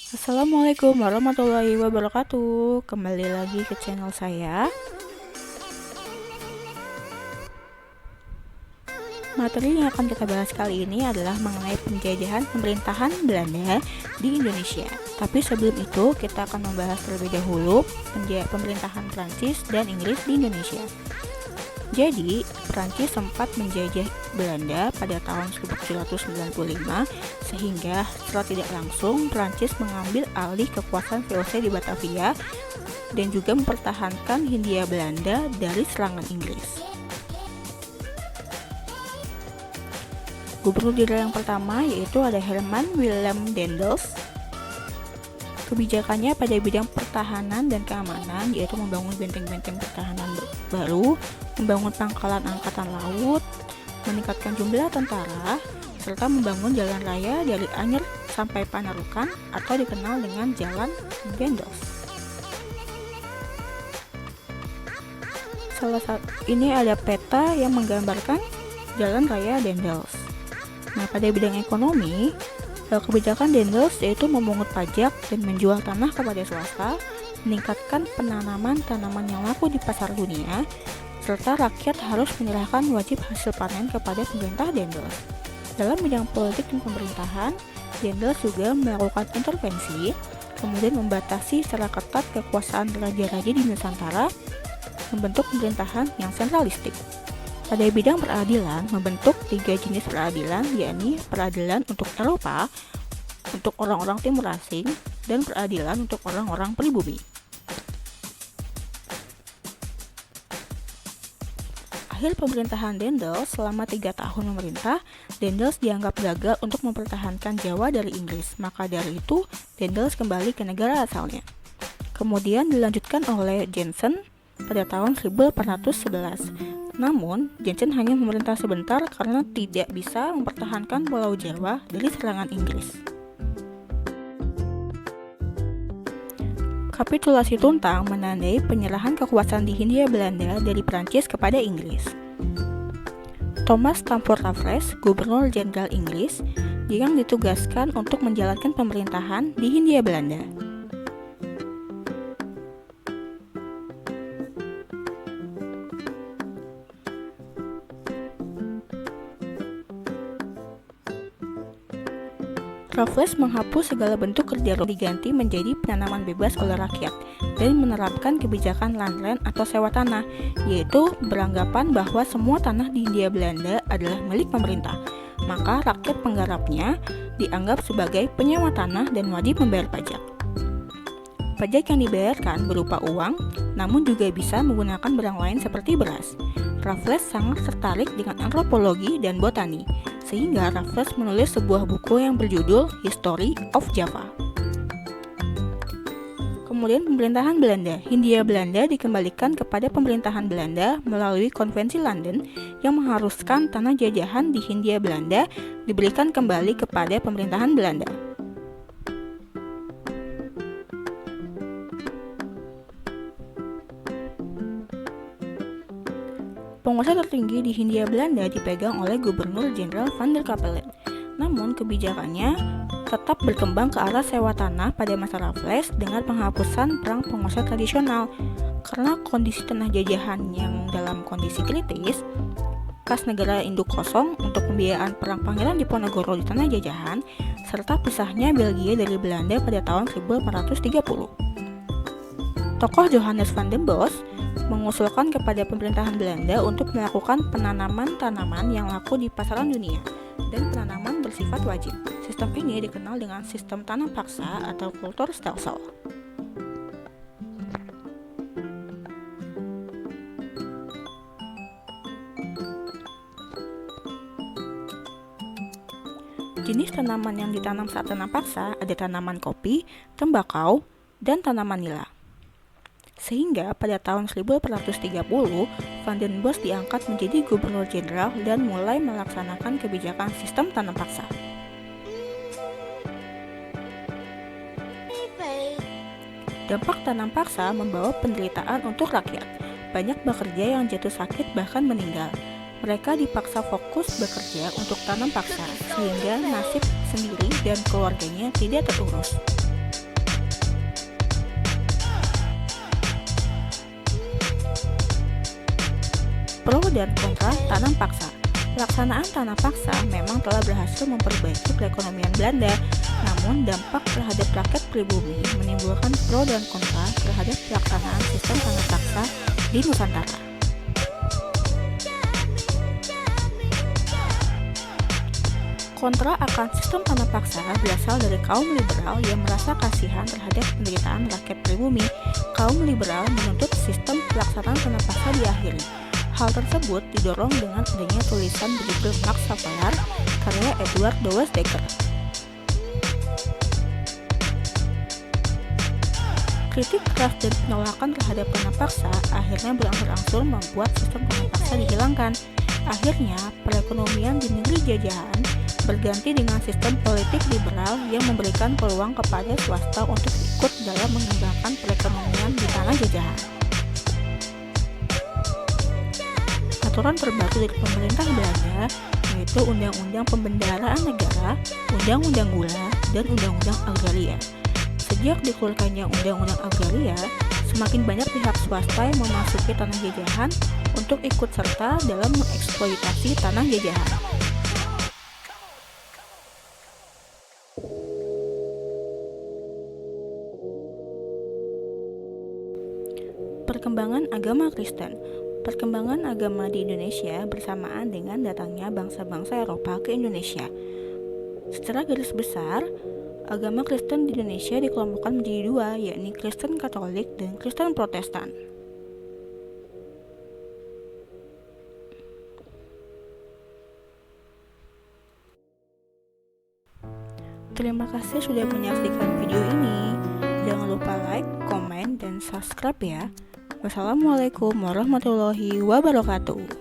Assalamualaikum warahmatullahi wabarakatuh. Kembali lagi ke channel saya. Materi yang akan kita bahas kali ini adalah mengenai penjajahan pemerintahan Belanda di Indonesia. Tapi sebelum itu, kita akan membahas terlebih dahulu pemerintahan Prancis dan Inggris di Indonesia. Jadi, Prancis sempat menjajah Belanda pada tahun 1795, sehingga secara tidak langsung Prancis mengambil alih kekuasaan VOC di Batavia dan juga mempertahankan Hindia Belanda dari serangan Inggris. Gubernur jenderal yang pertama yaitu ada Herman Willem Daendels. Kebijakannya pada bidang pertahanan dan keamanan yaitu membangun benteng-benteng pertahanan baru, membangun pangkalan angkatan laut, meningkatkan jumlah tentara, serta membangun jalan raya dari Anyer sampai Panarukan atau dikenal dengan Jalan Daendels. Ini ada peta yang menggambarkan Jalan Raya Daendels. Nah, pada bidang ekonomi, kebijakan Daendels yaitu memungut pajak dan menjual tanah kepada swasta, meningkatkan penanaman tanaman yang laku di pasar dunia, serta rakyat harus menyerahkan wajib hasil panen kepada pemerintah Daendels. Dalam bidang politik dan pemerintahan, Daendels juga melakukan intervensi, kemudian membatasi secara ketat kekuasaan raja-raja di Nusantara, membentuk pemerintahan yang sentralistik. Pada bidang peradilan, membentuk 3 jenis peradilan, yakni peradilan untuk Eropa, untuk orang-orang timur asing, dan peradilan untuk orang-orang pribumi. Akhir pemerintahan Daendels selama 3 tahun memerintah, Daendels dianggap gagal untuk mempertahankan Jawa dari Inggris, maka dari itu Daendels kembali ke negara asalnya. Kemudian dilanjutkan oleh Jensen pada tahun 1811. Namun, Jensen hanya memerintah sebentar karena tidak bisa mempertahankan Pulau Jawa dari serangan Inggris. Kapitulasi Tuntang menandai penyerahan kekuasaan di Hindia Belanda dari Prancis kepada Inggris. Thomas Stamford Raffles, Gubernur Jenderal Inggris, yang ditugaskan untuk menjalankan pemerintahan di Hindia Belanda. Raffles menghapus segala bentuk kerja diganti menjadi penanaman bebas oleh rakyat dan menerapkan kebijakan landrent atau sewa tanah, yaitu beranggapan bahwa semua tanah di Hindia Belanda adalah milik pemerintah. Maka rakyat penggarapnya dianggap sebagai penyewa tanah dan wajib membayar pajak. Pajak yang dibayarkan berupa uang, namun juga bisa menggunakan barang lain seperti beras. Raffles sangat tertarik dengan antropologi dan botani, sehingga Raffles menulis sebuah buku yang berjudul History of Java. Kemudian pemerintahan Belanda, Hindia Belanda dikembalikan kepada pemerintahan Belanda melalui Konvensi London yang mengharuskan tanah jajahan di Hindia Belanda diberikan kembali kepada pemerintahan Belanda. Penguasa tertinggi di Hindia Belanda dipegang oleh Gubernur Jenderal Van der Capellen. Namun kebijakannya tetap berkembang ke arah sewa tanah pada masa Raffles dengan penghapusan perang penguasa tradisional. Karena kondisi tanah jajahan yang dalam kondisi kritis, kas negara induk kosong untuk pembiayaan perang Pangeran Diponegoro di tanah jajahan, serta pisahnya Belgia dari Belanda pada tahun 1830. Tokoh Johannes van den Bos mengusulkan kepada pemerintahan Belanda untuk melakukan penanaman tanaman yang laku di pasaran dunia dan penanaman bersifat wajib. Sistem ini dikenal dengan sistem tanam paksa atau Kulturstelsel. Jenis tanaman yang ditanam saat tanam paksa ada tanaman kopi, tembakau, dan tanaman nila. Sehingga pada tahun 1830, Van den Bos diangkat menjadi gubernur jenderal dan mulai melaksanakan kebijakan sistem tanam paksa. Dampak tanam paksa membawa penderitaan untuk rakyat. Banyak pekerja yang jatuh sakit bahkan meninggal. Mereka dipaksa fokus bekerja untuk tanam paksa, sehingga nasib sendiri dan keluarganya tidak terurus. Pro dan kontra tanam paksa. Pelaksanaan tanam paksa memang telah berhasil memperbaiki perekonomian Belanda, namun dampak terhadap rakyat pribumi menimbulkan pro dan kontra terhadap pelaksanaan sistem tanam paksa di Nusantara. Kontra akan sistem tanam paksa berasal dari kaum liberal yang merasa kasihan terhadap penderitaan rakyat pribumi. Kaum liberal menuntut sistem pelaksanaan tanam paksa diakhiri. Hal tersebut didorong dengan adanya tulisan berjudul Max Havelaar karya Edward Dawes Dekker. Kritik keras dan penolakan terhadap tanam paksa akhirnya berangsur-angsur membuat sistem tanam paksa dihilangkan. Akhirnya, perekonomian di negeri jajahan berganti dengan sistem politik liberal yang memberikan peluang kepada swasta untuk ikut dalam mengembangkan perekonomian di tanah jajahan. Aturan terbaru dari pemerintah Belanda yaitu Undang-Undang Pembendaharaan Negara, Undang-Undang Gula, dan Undang-Undang Agraria. Sejak dikeluarkannya Undang-Undang Agraria, semakin banyak pihak swasta yang memasuki tanah jajahan untuk ikut serta dalam mengeksploitasi tanah jajahan. Perkembangan agama Kristen. Perkembangan agama di Indonesia bersamaan dengan datangnya bangsa-bangsa Eropa ke Indonesia. Secara garis besar, agama Kristen di Indonesia dikelompokkan menjadi dua, yakni Kristen Katolik dan Kristen Protestan. Terima kasih sudah menyaksikan video ini. Jangan lupa like, komen, dan subscribe ya. Wassalamualaikum warahmatullahi wabarakatuh.